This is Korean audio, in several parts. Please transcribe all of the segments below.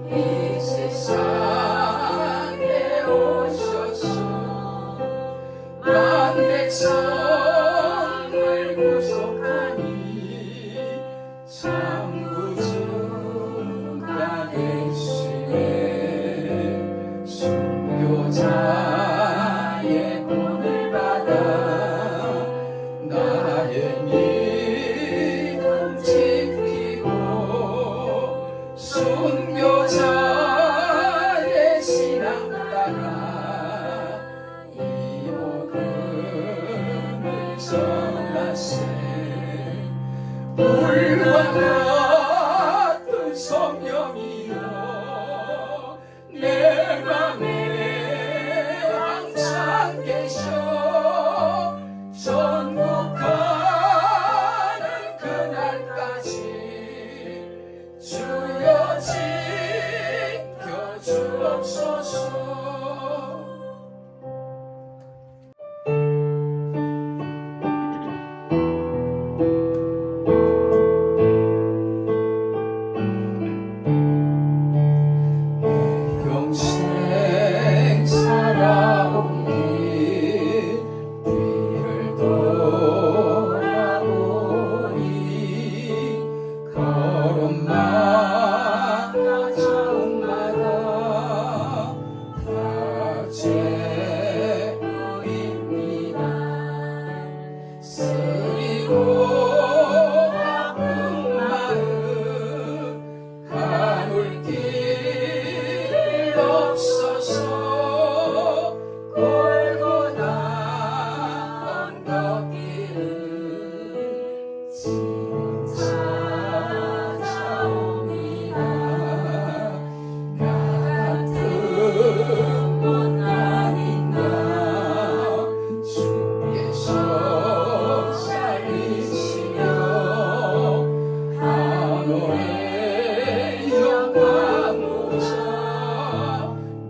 이 세상에 오셔서 만 백성을 구속하니 참 구주가 되시네. 순교자의 본을 받아 나의 믿음 지키고 순교자의 신앙 따라 이 복음을 전하세. 불과 같은 성령이여 내 맘에 항상 계셔. 전국 가는 그날까지 주여 지켜 주옵소서. 평생 살아온 길 뒤를 돌아보니 걸음마다 자옥마다 다 죄보입니다. 쓰리고 아픈 마음 가눌 길 없어서 골고다 언덕길을 지금 찾아옵니다. 나 같은 못난인 나 주께서 살리시며 하늘의 영광 모자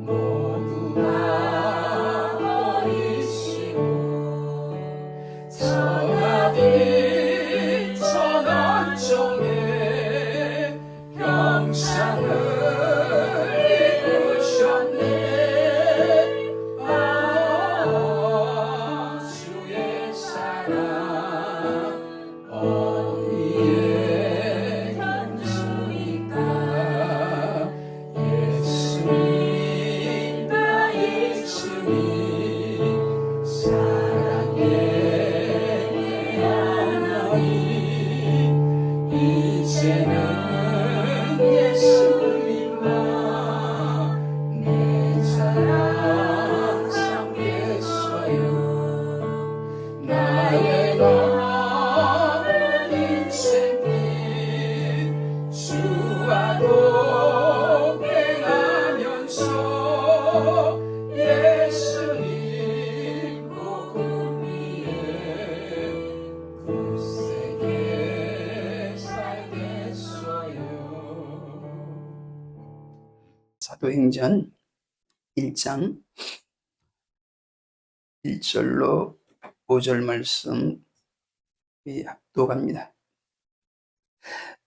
모두 다 버리시고 천하빛 천원종의 형상을 입으셨네. 아 주의 사랑 어디에 있습니까? 예수님 나의 주님 사랑의 하나님 이제는 예수님만 내 자랑 삼겠어요. 나의 남은 인생길 주와 동행하면서 예수님 복음 위에 굳세게 살겠어요. 사도행전 1장 1절로 5절 말씀 합독합니다.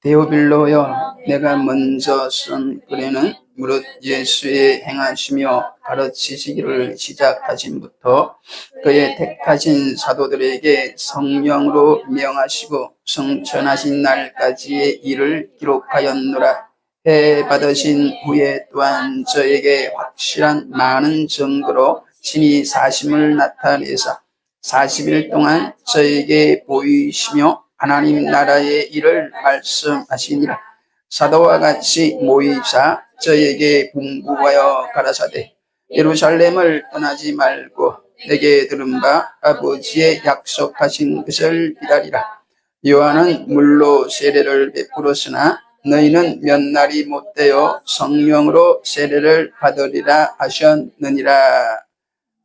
데오빌로여, 내가 먼저 쓴 글에는 무릇 예수의 행하시며 가르치시기를 시작하신부터 그의 택하신 사도들에게 성령으로 명하시고 성천하신 날까지의 일을 기록하였노라. 해 받으신 후에 또한 저에게 확실한 많은 증거로 친히 사심을 나타내사 40일 동안 저에게 보이시며 하나님 나라의 일을 말씀하시니라. 사도와 같이 모이사 저에게 분부하여 가라사대 예루살렘을 떠나지 말고 내게 들은 바 아버지의 약속하신 것을 기다리라. 요한은 물로 세례를 베풀었으나 너희는 몇 날이 못되어 성령으로 세례를 받으리라 하셨느니라.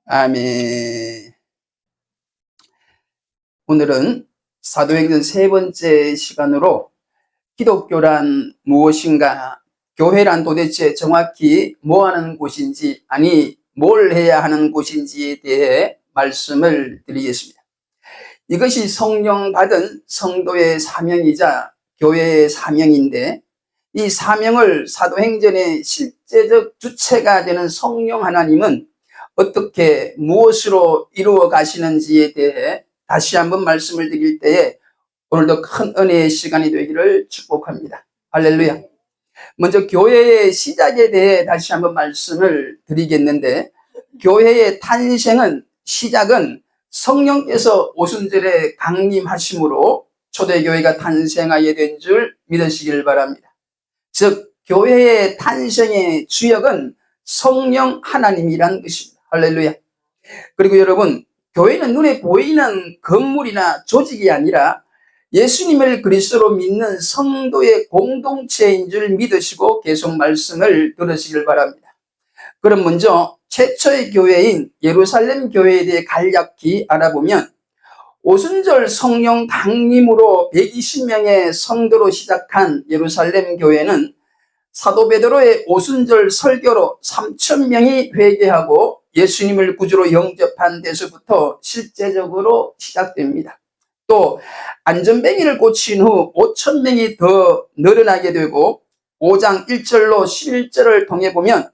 아멘. 오늘은 사도행전 세 번째 시간으로 기독교란 무엇인가, 교회란 도대체 정확히 뭐 하는 곳인지, 아니 뭘 해야 하는 곳인지에 대해 말씀을 드리겠습니다. 이것이 성령 받은 성도의 사명이자 교회의 사명인데, 이 사명을 사도행전의 실제적 주체가 되는 성령 하나님은 어떻게 무엇으로 이루어 가시는지에 대해 다시 한번 말씀을 드릴 때에 오늘도 큰 은혜의 시간이 되기를 축복합니다. 할렐루야. 먼저 교회의 시작에 대해 다시 한번 말씀을 드리겠는데, 교회의 탄생은, 시작은 성령께서 오순절에 강림하심으로 초대교회가 탄생하게 된 줄 믿으시길 바랍니다. 즉 교회의 탄생의 주역은 성령 하나님이란 것입니다. 할렐루야. 그리고 여러분, 교회는 눈에 보이는 건물이나 조직이 아니라 예수님을 그리스도로 믿는 성도의 공동체인 줄 믿으시고 계속 말씀을 들으시길 바랍니다. 그럼 먼저 최초의 교회인 예루살렘 교회에 대해 간략히 알아보면, 오순절 성령 강림으로 120명의 성도로 시작한 예루살렘 교회는 사도 베드로의 오순절 설교로 3,000명이 회개하고 예수님을 구주로 영접한 데서부터 실제적으로 시작됩니다. 또 안전뱅이를 고친 후 5,000명이 더 늘어나게 되고, 5장 1절로 11절을 통해 보면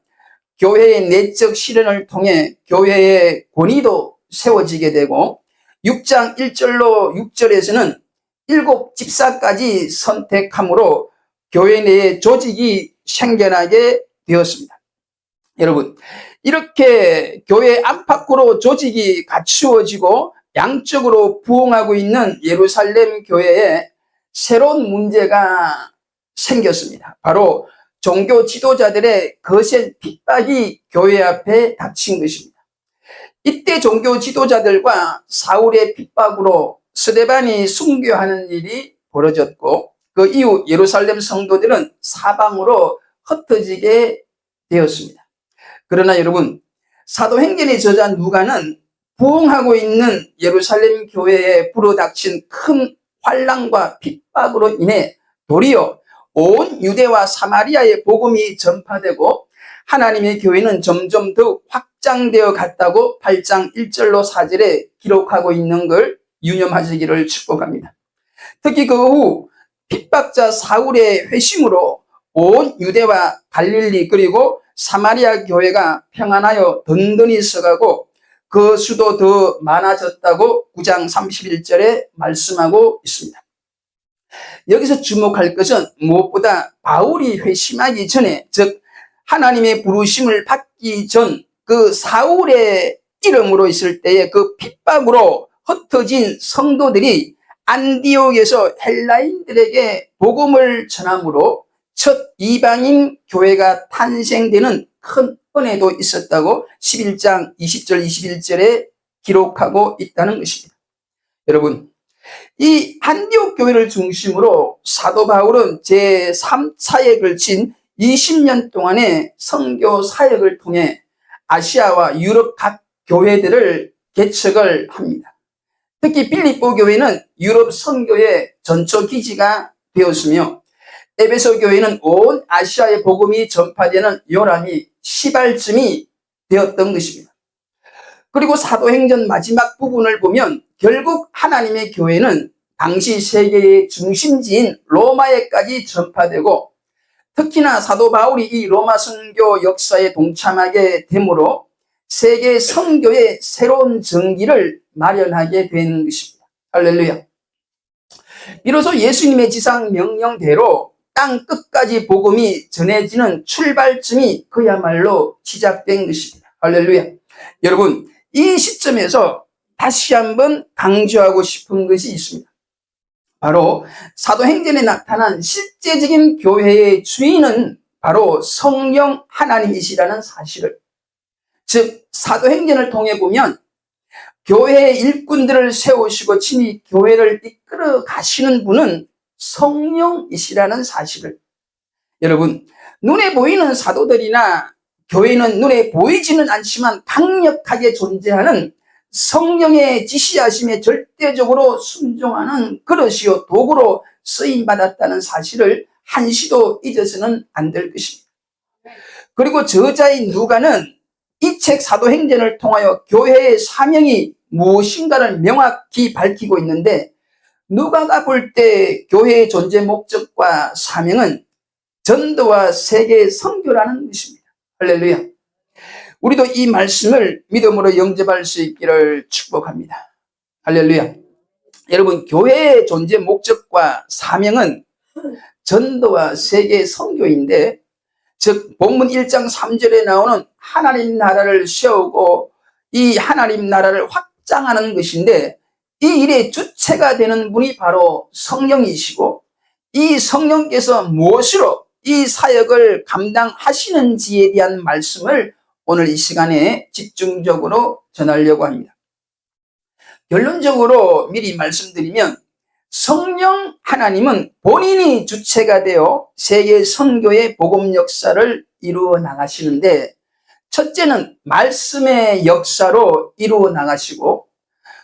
교회의 내적 실현을 통해 교회의 권위도 세워지게 되고, 6장 1절로 6절에서는 7 집사까지 선택함으로 교회 내의 조직이 생겨나게 되었습니다. 여러분, 이렇게 교회 안팎으로 조직이 갖추어지고 양적으로 부흥하고 있는 예루살렘 교회에 새로운 문제가 생겼습니다. 바로 종교 지도자들의 거센 핍박이 교회 앞에 닥친 것입니다. 이때 종교 지도자들과 사울의 핍박으로 스데반이 순교하는 일이 벌어졌고, 그 이후 예루살렘 성도들은 사방으로 흩어지게 되었습니다. 그러나 여러분, 사도행전의 저자 누가는 부흥하고 있는 예루살렘 교회에 불어닥친 큰 환난과 핍박으로 인해 도리어 온 유대와 사마리아의 복음이 전파되고 하나님의 교회는 점점 더 확장되어 갔다고 8장 1절로 4절에 기록하고 있는 걸 유념하시기를 축복합니다. 특히 그 후 핍박자 사울의 회심으로 온 유대와 갈릴리 그리고 사마리아 교회가 평안하여 든든히 서가고 그 수도 더 많아졌다고 9장 31절에 말씀하고 있습니다. 여기서 주목할 것은 무엇보다 바울이 회심하기 전에, 즉 하나님의 부르심을 받기 전 그 사울의 이름으로 있을 때의 그 핍박으로 흩어진 성도들이 안디옥에서 헬라인들에게 복음을 전함으로 첫 이방인 교회가 탄생되는 큰 은혜도 있었다고 11장 20절 21절에 기록하고 있다는 것입니다. 여러분, 이 안디옥 교회를 중심으로 사도 바울은 제3차에 걸친 20년 동안의 선교 사역을 통해 아시아와 유럽 각 교회들을 개척을 합니다. 특히 빌립보 교회는 유럽 선교의 전초 기지가 되었으며, 에베소 교회는 온 아시아의 복음이 전파되는 요람이 시발점이 되었던 것입니다. 그리고 사도행전 마지막 부분을 보면 결국 하나님의 교회는 당시 세계의 중심지인 로마에까지 전파되고, 특히나 사도 바울이 이 로마 선교 역사에 동참하게 되므로 세계 선교의 새로운 전기를 마련하게 된 것입니다. 할렐루야. 비로소 예수님의 지상 명령대로 땅 끝까지 복음이 전해지는 출발점이 그야말로 시작된 것입니다. 할렐루야. 여러분, 이 시점에서 다시 한번 강조하고 싶은 것이 있습니다. 바로 사도행전에 나타난 실제적인 교회의 주인은 바로 성령 하나님이시라는 사실을, 즉 사도행전을 통해 보면 교회의 일꾼들을 세우시고 친히 교회를 이끌어 가시는 분은 성령이시라는 사실을, 여러분, 눈에 보이는 사도들이나 교회는 눈에 보이지는 않지만 강력하게 존재하는 성령의 지시하심에 절대적으로 순종하는 그릇이요 도구로 쓰임받았다는 사실을 한시도 잊어서는 안 될 것입니다. 그리고 저자인 누가는 이 책 사도행전을 통하여 교회의 사명이 무엇인가를 명확히 밝히고 있는데, 누가가 볼 때 교회의 존재 목적과 사명은 전도와 세계 선교라는 것입니다. 할렐루야. 우리도 이 말씀을 믿음으로 영접할 수 있기를 축복합니다. 할렐루야. 여러분, 교회의 존재 목적과 사명은 전도와 세계 선교인데, 즉 본문 1장 3절에 나오는 하나님 나라를 세우고 이 하나님 나라를 확장하는 것인데, 이 일의 주체가 되는 분이 바로 성령이시고, 이 성령께서 무엇으로 이 사역을 감당하시는지에 대한 말씀을 오늘 이 시간에 집중적으로 전하려고 합니다. 결론적으로 미리 말씀드리면, 성령 하나님은 본인이 주체가 되어 세계 선교의 복음 역사를 이루어 나가시는데, 첫째는 말씀의 역사로 이루어 나가시고,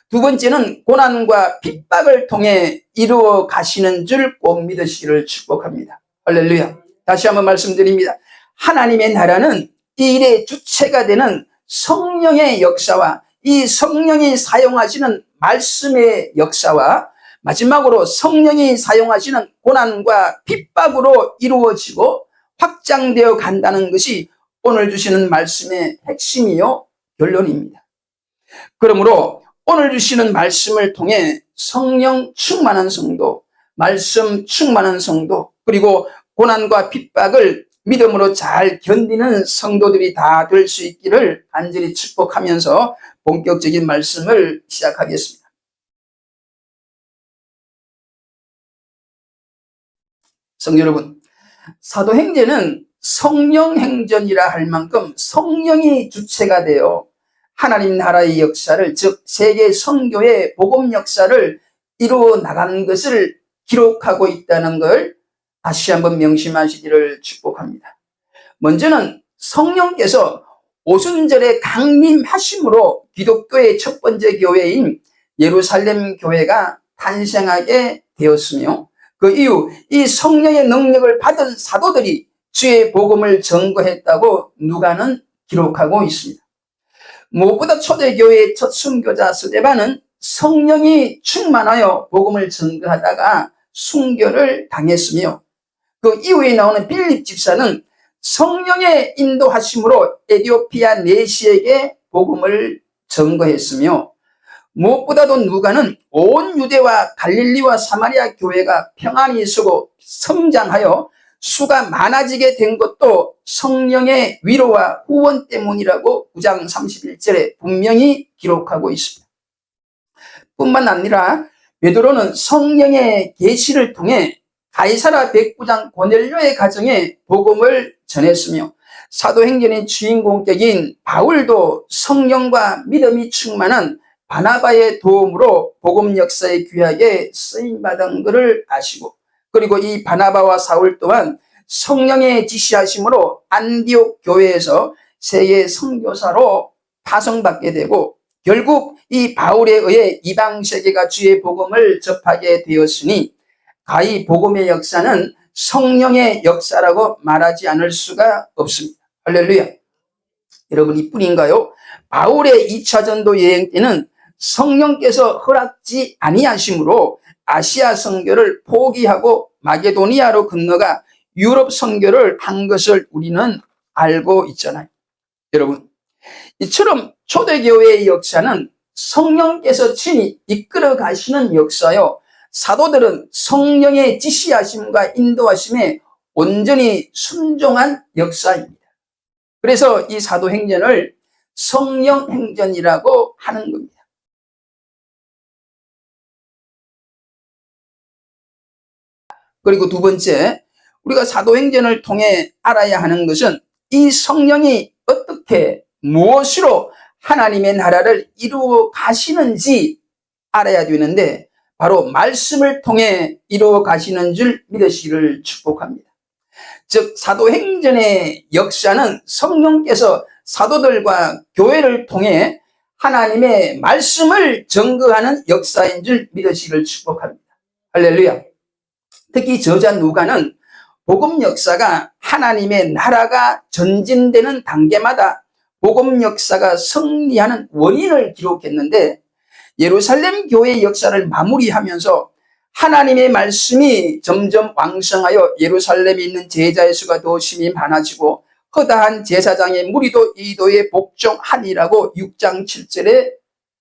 두 번째는 고난과 핍박을 통해 이루어 가시는 줄 꼭 믿으시기를 축복합니다. 할렐루야. 다시 한번 말씀드립니다. 하나님의 나라는 이 일의 주체가 되는 성령의 역사와 이 성령이 사용하시는 말씀의 역사와 마지막으로 성령이 사용하시는 고난과 핍박으로 이루어지고 확장되어 간다는 것이 오늘 주시는 말씀의 핵심이요 결론입니다. 그러므로 오늘 주시는 말씀을 통해 성령 충만한 성도, 말씀 충만한 성도, 그리고 고난과 핍박을 믿음으로 잘 견디는 성도들이 다 될 수 있기를 간절히 축복하면서 본격적인 말씀을 시작하겠습니다. 성도 여러분, 사도행전은 성령행전이라 할 만큼 성령이 주체가 되어 하나님 나라의 역사를, 즉 세계 선교의 복음 역사를 이루어 나간 것을 기록하고 있다는 걸 다시 한번 명심하시기를 축복합니다. 먼저는 성령께서 오순절에 강림하심으로 기독교의 첫 번째 교회인 예루살렘 교회가 탄생하게 되었으며, 그 이후 이 성령의 능력을 받은 사도들이 주의 복음을 전거했다고 누가는 기록하고 있습니다. 무엇보다 초대교회의 첫 순교자 스데반은 성령이 충만하여 복음을 전거하다가 순교를 당했으며, 그 이후에 나오는 빌립 집사는 성령의 인도하심으로 에티오피아 내시에게 복음을 전거했으며, 무엇보다도 누가는 온 유대와 갈릴리와 사마리아 교회가 평안히 서고 성장하여 수가 많아지게 된 것도 성령의 위로와 후원 때문이라고 9장 31절에 분명히 기록하고 있습니다. 뿐만 아니라 베드로는 성령의 계시를 통해 가이사라 백부장 고넬료의 가정에 복음을 전했으며, 사도행전의 주인공격인 바울도 성령과 믿음이 충만한 바나바의 도움으로 복음 역사에 귀하게 쓰임받은 것을 아시고, 그리고 이 바나바와 사울 또한 성령의 지시하심으로 안디옥 교회에서 세계 선교사로 파송받게 되고, 결국 이 바울에 의해 이방 세계가 주의 복음을 접하게 되었으니, 가히 복음의 역사는 성령의 역사라고 말하지 않을 수가 없습니다. 할렐루야. 여러분, 이뿐인가요? 바울의 2차 전도 여행 때는 성령께서 허락지 아니하심으로 아시아 선교를 포기하고 마게도니아로 건너가 유럽 선교를 한 것을 우리는 알고 있잖아요. 여러분, 이처럼 초대교회의 역사는 성령께서 친히 이끌어 가시는 역사요, 사도들은 성령의 지시하심과 인도하심에 온전히 순종한 역사입니다. 그래서 이 사도행전을 성령행전이라고 하는 겁니다. 그리고 두 번째, 우리가 사도행전을 통해 알아야 하는 것은 이 성령이 어떻게 무엇으로 하나님의 나라를 이루어 가시는지 알아야 되는데, 바로 말씀을 통해 이루어 가시는 줄 믿으시기를 축복합니다. 즉 사도행전의 역사는 성령께서 사도들과 교회를 통해 하나님의 말씀을 전거하는 역사인 줄 믿으시기를 축복합니다. 할렐루야. 특히 저자 누가는 복음 역사가 하나님의 나라가 전진되는 단계마다 복음 역사가 승리하는 원인을 기록했는데, 예루살렘 교회의 역사를 마무리하면서 하나님의 말씀이 점점 왕성하여 예루살렘에 있는 제자의 수가 더 심히 많아지고 허다한 제사장의 무리도 이도에 복종하니라고 6장 7절에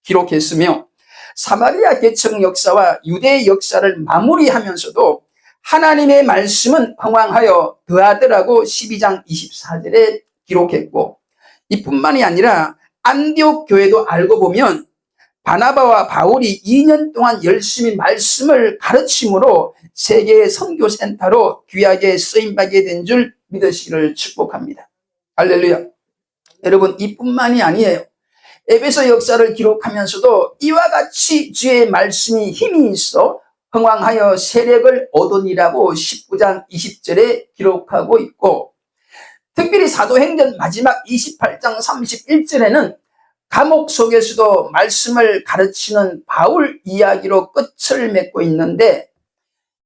기록했으며, 사마리아 개척 역사와 유대 역사를 마무리하면서도 하나님의 말씀은 흥왕하여 더하더라고 12장 24절에 기록했고, 이뿐만이 아니라 안디옥 교회도 알고 보면 바나바와 바울이 2년 동안 열심히 말씀을 가르침으로 세계 선교센터로 귀하게 쓰임받게 된 줄 믿으시기를 축복합니다. 할렐루야. 여러분, 이뿐만이 아니에요. 에베소 역사를 기록하면서도 이와 같이 주의 말씀이 힘이 있어 흥왕하여 세력을 얻으니라고 19장 20절에 기록하고 있고, 특별히 사도행전 마지막 28장 31절에는 감옥 속에서도 말씀을 가르치는 바울 이야기로 끝을 맺고 있는데,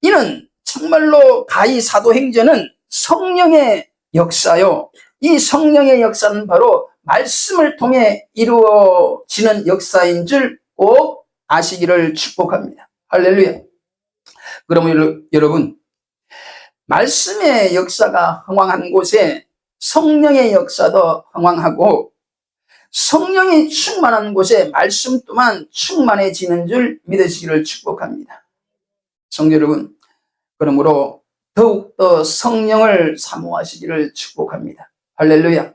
이는 정말로 가히 사도행전은 성령의 역사요, 이 성령의 역사는 바로 말씀을 통해 이루어지는 역사인 줄 꼭 아시기를 축복합니다. 할렐루야. 그러면 여러분, 말씀의 역사가 흥왕한 곳에 성령의 역사도 흥왕하고, 성령이 충만한 곳에 말씀 또한 충만해지는 줄 믿으시기를 축복합니다. 성도 여러분, 그러므로 더욱더 성령을 사모하시기를 축복합니다. 할렐루야.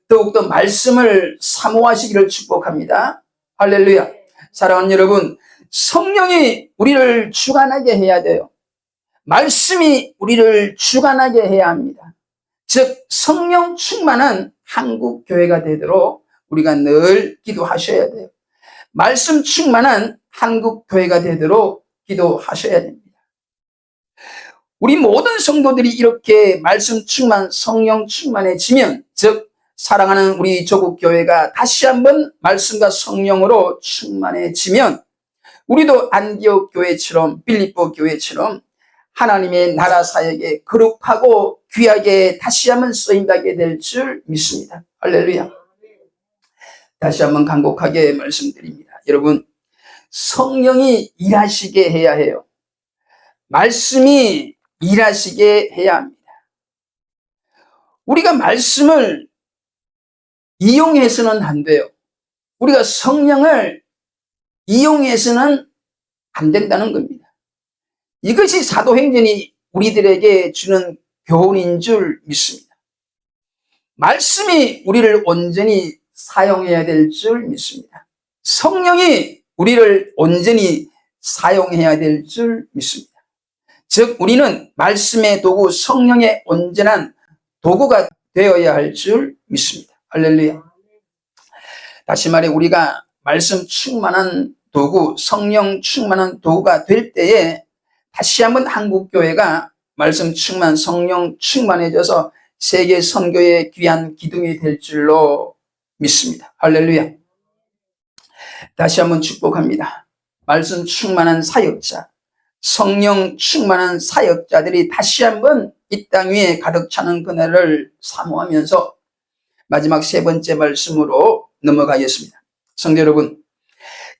더욱더 말씀을 사모하시기를 축복합니다. 할렐루야. 사랑하는 여러분, 성령이 우리를 주관하게 해야 돼요. 말씀이 우리를 주관하게 해야 합니다. 즉 성령 충만한 한국 교회가 되도록 우리가 늘 기도하셔야 돼요. 말씀 충만한 한국 교회가 되도록 기도하셔야 됩니다. 우리 모든 성도들이 이렇게 말씀 충만, 성령 충만해지면, 즉 사랑하는 우리 조국 교회가 다시 한번 말씀과 성령으로 충만해지면, 우리도 안디옥 교회처럼, 빌립보 교회처럼 하나님의 나라 사역에 거룩하고 귀하게 다시 한번 쓰임받게 될 줄 믿습니다. 할렐루야. 다시 한번 간곡하게 말씀드립니다. 여러분, 성령이 일하시게 해야 해요. 말씀이 일하시게 해야 합니다. 우리가 말씀을 이용해서는 안 돼요. 우리가 성령을 이용해서는 안 된다는 겁니다. 이것이 사도행전이 우리들에게 주는 교훈인 줄 믿습니다. 말씀이 우리를 온전히 사용해야 될 줄 믿습니다. 성령이 우리를 온전히 사용해야 될 줄 믿습니다. 즉 우리는 말씀의 도구, 성령의 온전한 도구가 되어야 할 줄 믿습니다. 할렐루야. 다시 말해 우리가 말씀 충만한 도구, 성령 충만한 도구가 될 때에 다시 한번 한국교회가 말씀 충만, 성령 충만해져서 세계 선교의 귀한 기둥이 될 줄로 믿습니다. 할렐루야. 다시 한번 축복합니다. 말씀 충만한 사역자, 성령 충만한 사역자들이 다시 한번 이 땅 위에 가득 차는 그날을 사모하면서 마지막 세 번째 말씀으로 넘어가겠습니다. 성도 여러분,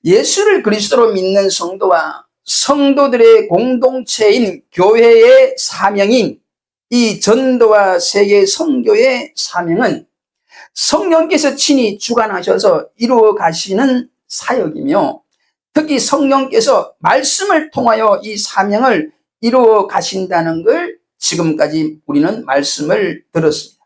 예수를 그리스도로 믿는 성도와 성도들의 공동체인 교회의 사명인 이 전도와 세계 선교의 사명은 성령께서 친히 주관하셔서 이루어 가시는 사역이며, 특히 성령께서 말씀을 통하여 이 사명을 이루어 가신다는 걸 지금까지 우리는 말씀을 들었습니다.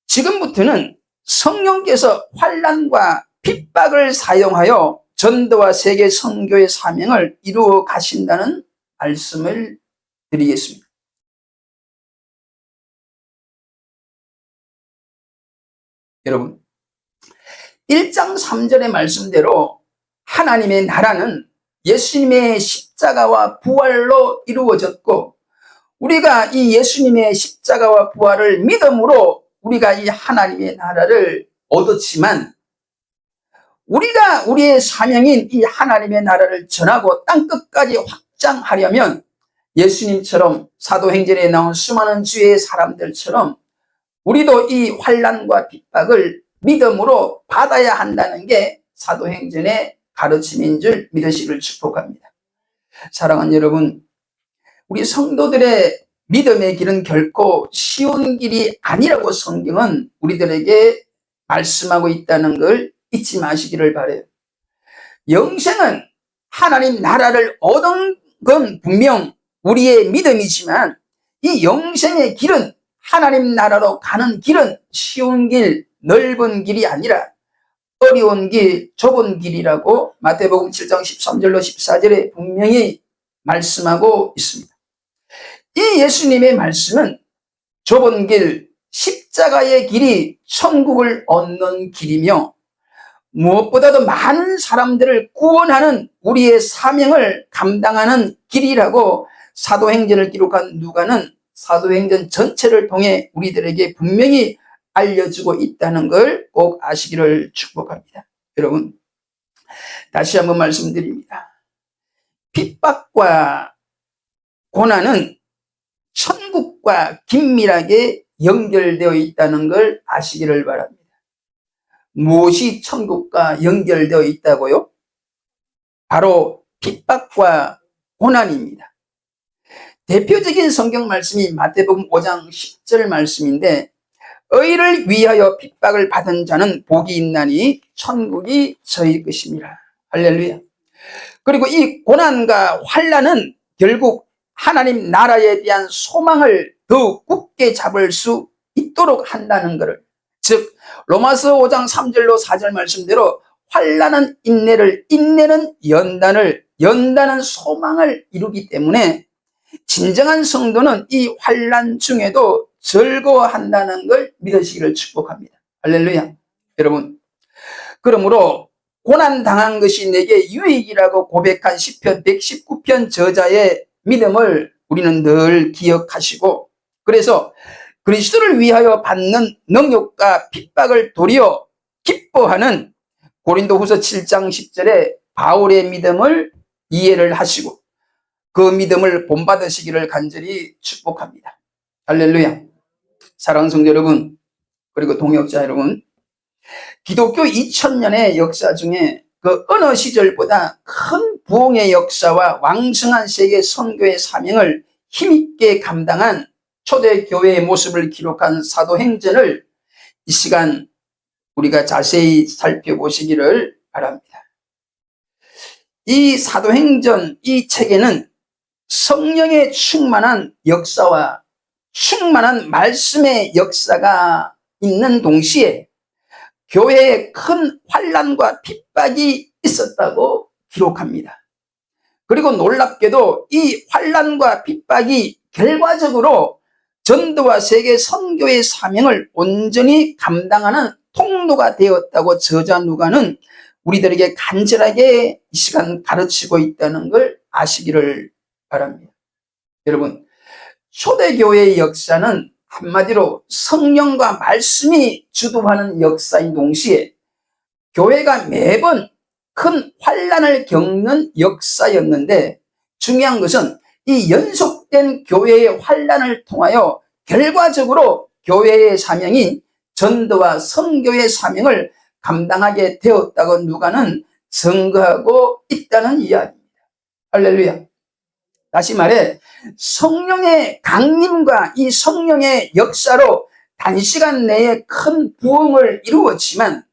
지금부터는 성령께서 환난과 핍박을 사용하여 전도와 세계 선교의 사명을 이루어 가신다는 말씀을 드리겠습니다. 여러분, 1장 3절의 말씀대로 하나님의 나라는 예수님의 십자가와 부활로 이루어졌고, 우리가 이 예수님의 십자가와 부활을 믿음으로 우리가 이 하나님의 나라를 얻었지만, 우리가 우리의 사명인 이 하나님의 나라를 전하고 땅끝까지 확장하려면 예수님처럼 사도행전에 나온 수많은 주의 사람들처럼 우리도 이 환난과 핍박을 믿음으로 받아야 한다는 게 사도행전의 가르침인 줄 믿으시기를 축복합니다. 사랑하는 여러분, 우리 성도들의 믿음의 길은 결코 쉬운 길이 아니라고 성경은 우리들에게 말씀하고 있다는 걸 잊지 마시기를 바라요. 영생은 하나님 나라를 얻은 건 분명 우리의 믿음이지만 이 영생의 길은, 하나님 나라로 가는 길은 쉬운 길, 넓은 길이 아니라 어려운 길, 좁은 길이라고 마태복음 7장 13절로 14절에 분명히 말씀하고 있습니다. 이 예수님의 말씀은 좁은 길, 십자가의 길이 천국을 얻는 길이며 무엇보다도 많은 사람들을 구원하는 우리의 사명을 감당하는 길이라고 사도행전을 기록한 누가는 사도행전 전체를 통해 우리들에게 분명히 알려주고 있다는 걸 꼭 아시기를 축복합니다. 여러분, 다시 한번 말씀드립니다. 핍박과 고난은 천국과 긴밀하게 연결되어 있다는 걸 아시기를 바랍니다. 무엇이 천국과 연결되어 있다고요? 바로 핍박과 고난입니다. 대표적인 성경 말씀이 마태복음 5장 10절 말씀인데, 의를 위하여 핍박을 받은 자는 복이 있나니 천국이 저희 것입니다. 할렐루야. 그리고 이 고난과 환난은 결국 하나님 나라에 대한 소망을 더욱 굳게 잡을 수 있도록 한다는 것을, 즉 로마서 5장 3절로 4절 말씀대로 환난은 인내를, 인내는 연단을, 연단은 소망을 이루기 때문에 진정한 성도는 이 환난 중에도 즐거워한다는 걸 믿으시기를 축복합니다. 할렐루야. 여러분, 그러므로 고난당한 것이 내게 유익이라고 고백한 시편 119편 저자의 믿음을 우리는 늘 기억하시고, 그래서 그리스도를 위하여 받는 능력과 핍박을 도리어 기뻐하는 고린도후서 7장 10절에 바울의 믿음을 이해를 하시고 그 믿음을 본받으시기를 간절히 축복합니다. 할렐루야. 사랑하는 성도 여러분, 그리고 동역자 여러분, 기독교 2000년의 역사 중에 그 어느 시절보다 큰 부흥의 역사와 왕성한 세계 선교의 사명을 힘있게 감당한 초대교회의 모습을 기록한 사도행전을 이 시간 우리가 자세히 살펴보시기를 바랍니다. 이 사도행전, 이 책에는 성령의 충만한 역사와 충만한 말씀의 역사가 있는 동시에 교회에 큰 환난과 핍박이 있었다고 기록합니다. 그리고 놀랍게도 이 환난과 핍박이 결과적으로 전도와 세계 선교의 사명을 온전히 감당하는 통로가 되었다고 저자 누가는 우리들에게 간절하게 이 시간 가르치고 있다는 걸 아시기를 바랍니다. 여러분, 초대교회의 역사는 한마디로 성령과 말씀이 주도하는 역사인 동시에 교회가 매번 큰 환난을 겪는 역사였는데, 중요한 것은 이 연속된 교회의 환난을 통하여 결과적으로 교회의 사명인 전도와 선교의 사명을 감당하게 되었다고 누가는 증거하고 있다는 이야기입니다. 할렐루야. 다시 말해 성령의 강림과 이 성령의 역사로 단시간 내에 큰 부흥을 이루었지만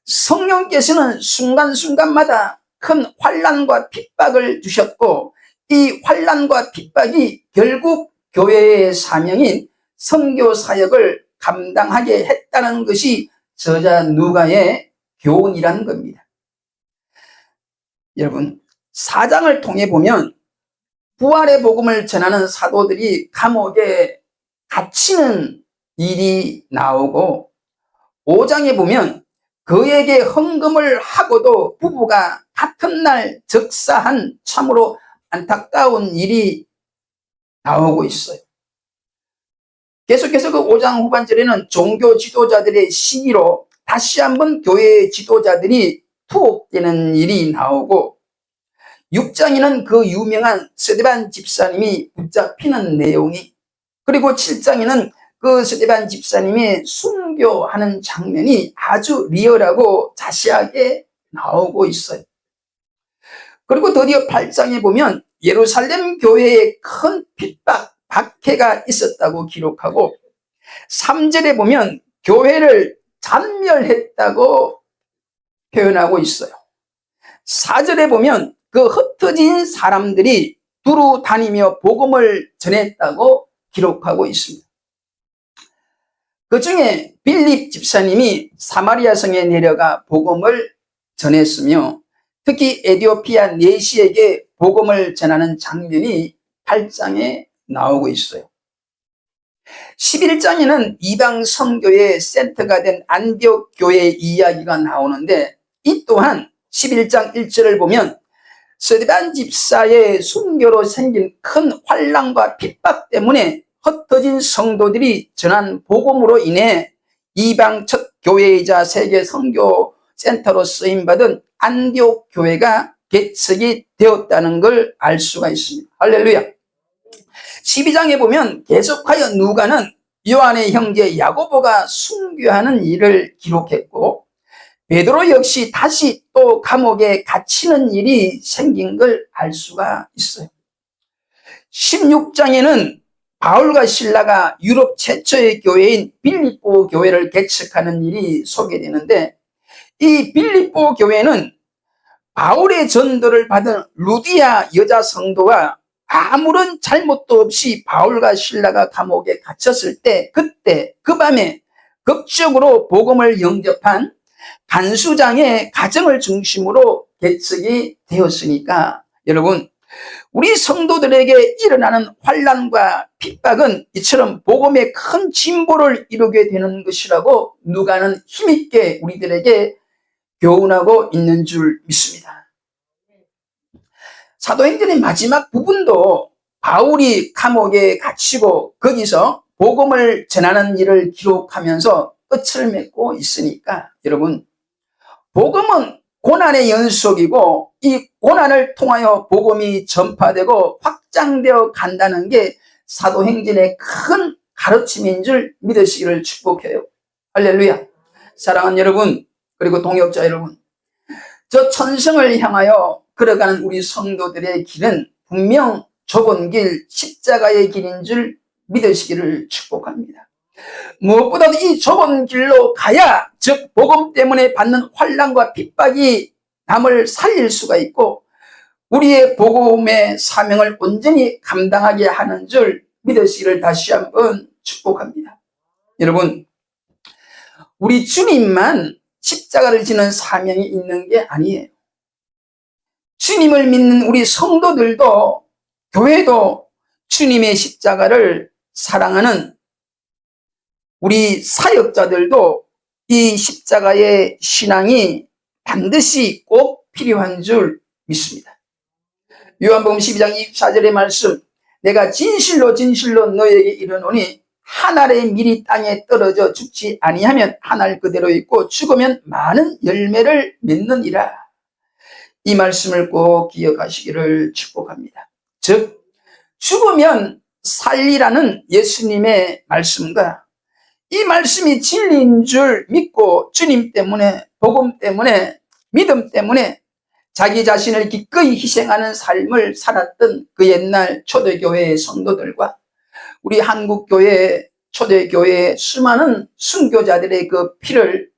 성령께서는 순간순간마다 큰 환난과 핍박을 주셨고, 이 환난과 핍박이 결국 교회의 사명인 선교 사역을 감당하게 했다는 것이 저자 누가의 교훈이라는 겁니다. 여러분, 사장을 통해 보면 부활의 복음을 전하는 사도들이 감옥에 갇히는 일이 나오고, 5장에 보면 그에게 헌금을 하고도 부부가 같은 날 즉사한 참으로 안타까운 일이 나오고 있어요. 계속해서 그 5장 후반절에는 종교 지도자들의 시기로 다시 한번 교회 지도자들이 투옥되는 일이 나오고, 6장에는 그 유명한 스데반 집사님이 붙잡히는 내용이, 그리고 7장에는 그 스데반 집사님이 순교하는 장면이 아주 리얼하고 자세하게 나오고 있어요. 그리고 드디어 8장에 보면 예루살렘 교회에 큰 핍박, 박해가 있었다고 기록하고 3절에 보면 교회를 잔멸했다고 표현하고 있어요. 4절에 보면 그 흩어진 사람들이 두루 다니며 복음을 전했다고 기록하고 있습니다. 그 중에 빌립 집사님이 사마리아 성에 내려가 복음을 전했으며 특히 에디오피아 내시에게 복음을 전하는 장면이 8장에 나오고 있어요. 11장에는 이방 선교의 센터가 된 안디옥 교회의 이야기가 나오는데 이 또한 11장 1절을 보면 스데반 집사의 순교로 생긴 큰 환난과 핍박 때문에 흩어진 성도들이 전한 복음으로 인해 이방 첫 교회이자 세계 선교 센터로 쓰임받은 안디옥 교회가 개척이 되었다는 걸 알 수가 있습니다. 할렐루야. 12장에 보면 계속하여 누가는 요한의 형제 야고보가 순교하는 일을 기록했고 베드로 역시 다시 또 감옥에 갇히는 일이 생긴 걸 알 수가 있어요. 16장에는 바울과 실라가 유럽 최초의 교회인 빌립보 교회를 개척하는 일이 소개되는데 이 빌립보 교회는 바울의 전도를 받은 루디아 여자 성도와 아무런 잘못도 없이 바울과 실라가 감옥에 갇혔을 때 그때 그 밤에 극적으로 복음을 영접한 간수장의 가정을 중심으로 개척이 되었으니까 여러분 우리 성도들에게 일어나는 환난과 핍박은 이처럼 복음의 큰 진보를 이루게 되는 것이라고 누가는 힘있게 우리들에게 교훈하고 있는 줄 믿습니다. 사도행전의 마지막 부분도 바울이 감옥에 갇히고 거기서 복음을 전하는 일을 기록하면서 끝을 맺고 있으니까 여러분 복음은 고난의 연속이고 이 고난을 통하여 복음이 전파되고 확장되어 간다는 게 사도행전의 큰 가르침인 줄 믿으시기를 축복해요. 할렐루야. 사랑하는 여러분 그리고 동역자 여러분 저 천성을 향하여 걸어가는 우리 성도들의 길은 분명 좁은 길 십자가의 길인 줄 믿으시기를 축복합니다. 무엇보다도 이 좁은 길로 가야 즉 복음 때문에 받는 환난과 핍박이 남을 살릴 수가 있고 우리의 복음의 사명을 온전히 감당하게 하는 줄 믿으시기를 다시 한번 축복합니다. 여러분 우리 주님만 십자가를 지는 사명이 있는 게 아니에요. 주님을 믿는 우리 성도들도 교회도 주님의 십자가를 사랑하는 우리 사역자들도 이 십자가의 신앙이 반드시 꼭 필요한 줄 믿습니다. 요한복음 12장 24절의 말씀 내가 진실로 진실로 너에게 이르노니 한 알의 밀이 땅에 떨어져 죽지 아니하면 한 알 그대로 있고 죽으면 많은 열매를 맺느니라. 이 말씀을 꼭 기억하시기를 축복합니다. 즉 죽으면 살리라는 예수님의 말씀과 이 말씀이 진리인 줄 믿고 주님 때문에 복음 때문에 믿음 때문에 자기 자신을 기꺼이 희생하는 삶을 살았던 그 옛날 초대교회의 성도들과 우리 한국교회 초대교회의 수많은 순교자들의 그 피를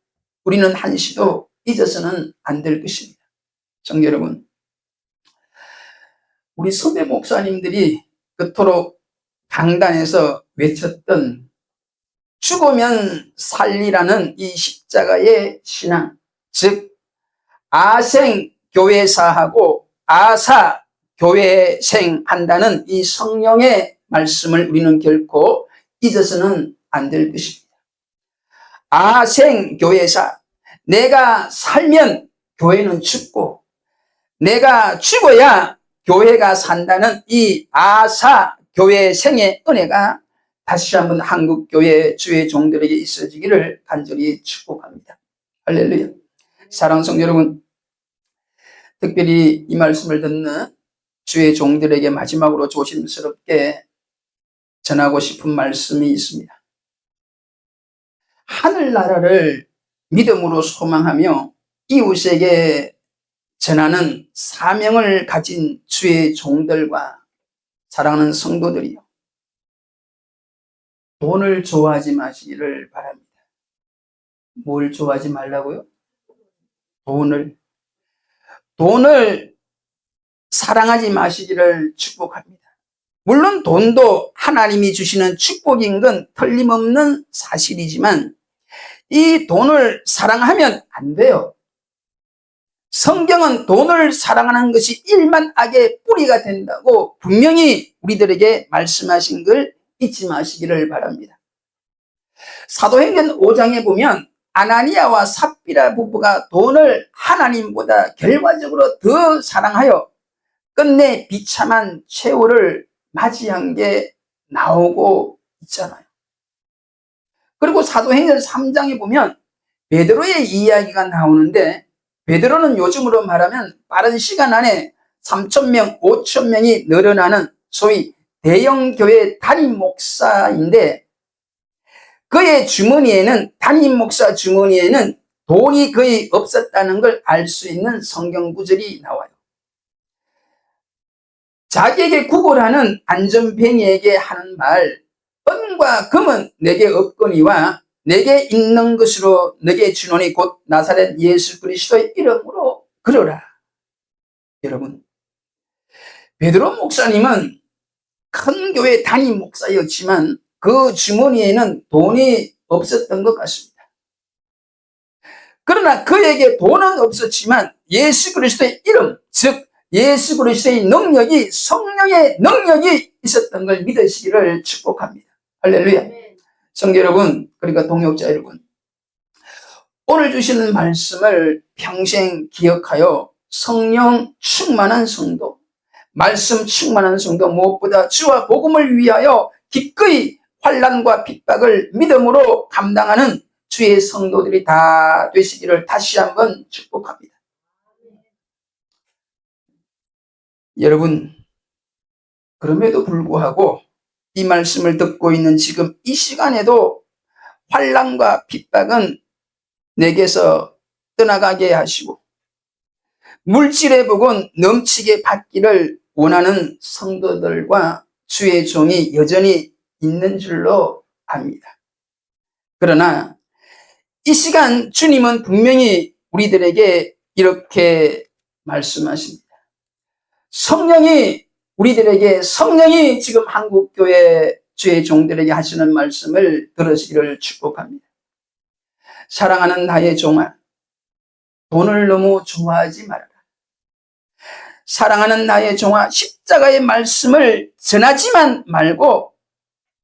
우리는 한시도 잊어서는 안 될 것입니다. 성도 여러분 우리 선배 목사님들이 그토록 강단에서 외쳤던 죽으면 살리라는 이 십자가의 신앙 즉 아생 교회사하고 아사 교회생 한다는 이 성령의 말씀을 우리는 결코 잊어서는 안 될 것입니다. 아생 교회사 내가 살면 교회는 죽고 내가 죽어야 교회가 산다는 이 아사 교회생의 은혜가 다시 한번 한국교회 주의 종들에게 있어지기를 간절히 축복합니다. 할렐루야. 사랑하는 성도 여러분 특별히 이 말씀을 듣는 주의 종들에게 마지막으로 조심스럽게 전하고 싶은 말씀이 있습니다. 하늘나라를 믿음으로 소망하며 이웃에게 전하는 사명을 가진 주의 종들과 사랑하는 성도들이요, 돈을 좋아하지 마시기를 바랍니다. 뭘 좋아하지 말라고요? 돈을 사랑하지 마시기를 축복합니다. 물론 돈도 하나님이 주시는 축복인 건 틀림없는 사실이지만 이 돈을 사랑하면 안 돼요. 성경은 돈을 사랑하는 것이 일만 악의 뿌리가 된다고 분명히 우리들에게 말씀하신 걸 잊지 마시기를 바랍니다. 사도행전 5장에 보면 아나니아와 삽비라 부부가 돈을 하나님보다 결과적으로 더 사랑하여 끝내 비참한 최후를 맞이한 게 나오고 있잖아요. 그리고 사도행전 3장에 보면 베드로의 이야기가 나오는데, 베드로는 요즘으로 말하면 빠른 시간 안에 3,000명, 5,000명이 늘어나는 소위 대형 교회 담임 목사인데, 그의 주머니에는, 담임 목사 주머니에는 돈이 거의 없었다는 걸 알 수 있는 성경 구절이 나와요. 자기에게 구걸하는 안전뱅이에게 하는 말, 은과 금은 내게 없거니와 내게 있는 것으로 내게 주노니 곧 나사렛 예수 그리스도의 이름으로 그러라. 여러분, 베드로 목사님은 큰 교회 담임 목사였지만 그 주머니에는 돈이 없었던 것 같습니다. 그러나 그에게 돈은 없었지만 예수 그리스도의 이름, 즉 예수 그리스도의 능력이, 성령의 능력이 있었던 걸 믿으시기를 축복합니다. 할렐루야. 성도 여러분, 그러니까 동역자 여러분, 오늘 주시는 말씀을 평생 기억하여 성령 충만한 성도, 말씀 충만한 성도, 무엇보다 주와 복음을 위하여 기꺼이 환난과 핍박을 믿음으로 감당하는 주의 성도들이 다 되시기를 다시 한번 축복합니다. 여러분, 그럼에도 불구하고 이 말씀을 듣고 있는 지금 이 시간에도 환난과 핍박은 내게서 떠나가게 하시고 물질의 복은 넘치게 받기를 원하는 성도들과 주의 종이 여전히 있는 줄로 압니다. 그러나 이 시간 주님은 분명히 우리들에게 이렇게 말씀하십니다. 성령이 지금 한국교회 주의 종들에게 하시는 말씀을 들으시기를 축복합니다. 사랑하는 나의 종아, 돈을 너무 좋아하지 말아라. 사랑하는 나의 종아, 십자가의 말씀을 전하지만 말고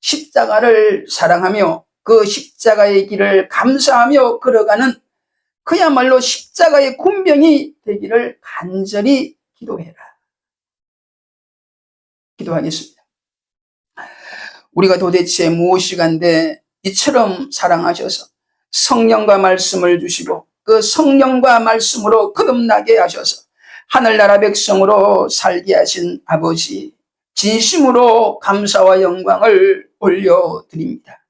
십자가를 사랑하며 그 십자가의 길을 감사하며 걸어가는 그야말로 십자가의 군병이 되기를 간절히 기도해라. 기도하겠습니다. 우리가 도대체 무엇이 간데 이처럼 사랑하셔서 성령과 말씀을 주시고 그 성령과 말씀으로 거듭나게 하셔서 하늘나라 백성으로 살게 하신 아버지, 진심으로 감사와 영광을 올려드립니다.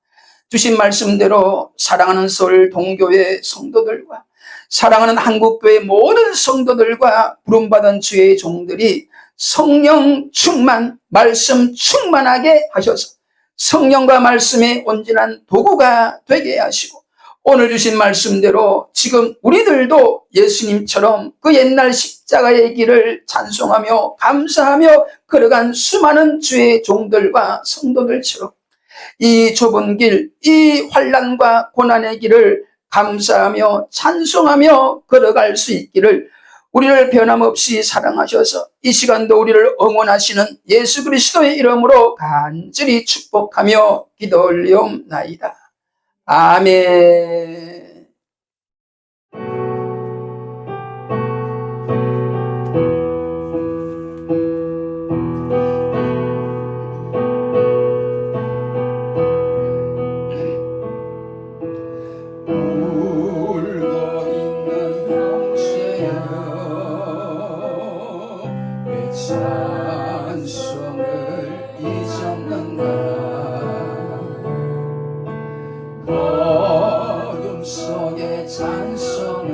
주신 말씀대로 사랑하는 서울 동교회 성도들과 사랑하는 한국교회 모든 성도들과 부름받은 주의 종들이 성령 충만, 말씀 충만하게 하셔서 성령과 말씀의 온전한 도구가 되게 하시고 오늘 주신 말씀대로 지금 우리들도 예수님처럼 그 옛날 십자가의 길을 찬송하며 감사하며 걸어간 수많은 주의 종들과 성도들처럼 이 좁은 길, 이 환난과 고난의 길을 감사하며 찬송하며 걸어갈 수 있기를 우리를 변함없이 사랑하셔서 이 시간도 우리를 응원하시는 예수 그리스도의 이름으로 간절히 축복하며 기도 올리옵나이다. 아멘. 찬송을 잊었는가. 어둠 속의 찬송은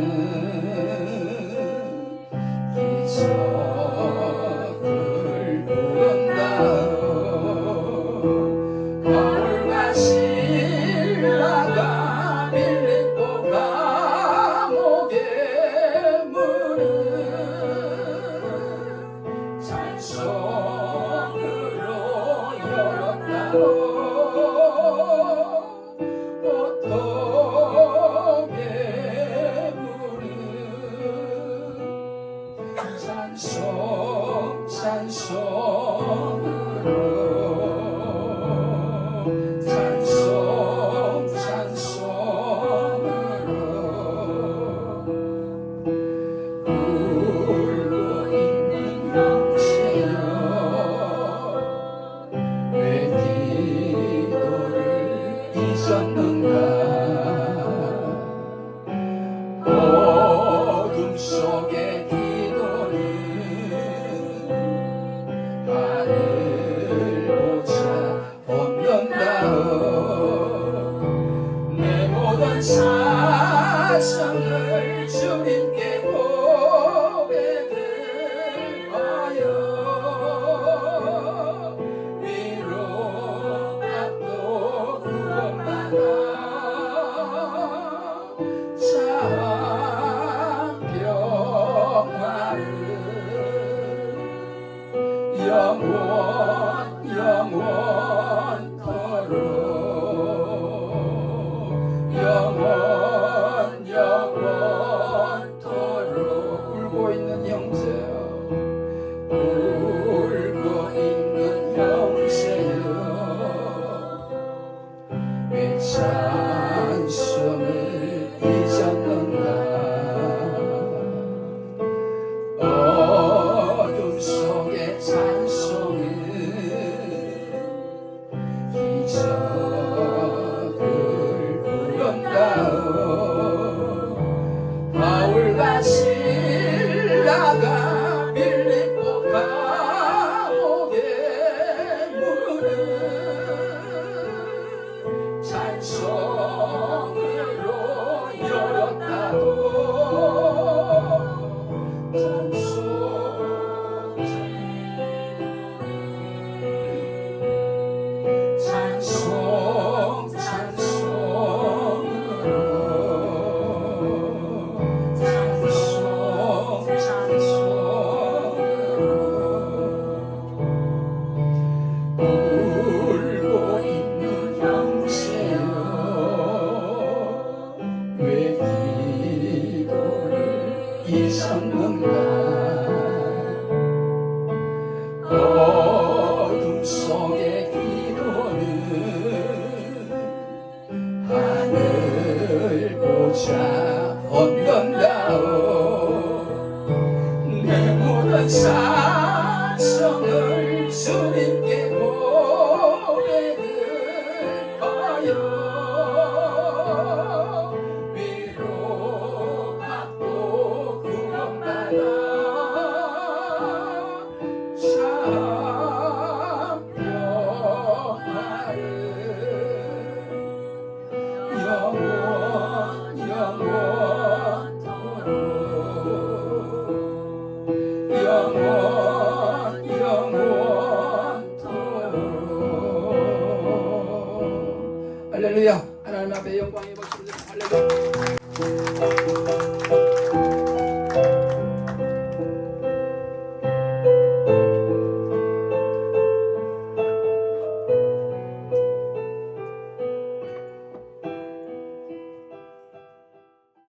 잊었는가 어둠 속의 기도는 하늘 보자 없는다오 내 모든 사정을 주님께 고백하여 위로받고 구원받아 참 평화를 영원토록 영원토록 울고 있는 형제여 울고 있는 형제여 왜 찬송을 잊었는가 어둠 속의 찬송을 기적을 부른다오 바울과 실라가 빌립보 감옥에 무는 찬송으로 열었다고 울고 있는 형제여 왜 기도를 잊었는가 어둠 속의 기도는 하늘 보자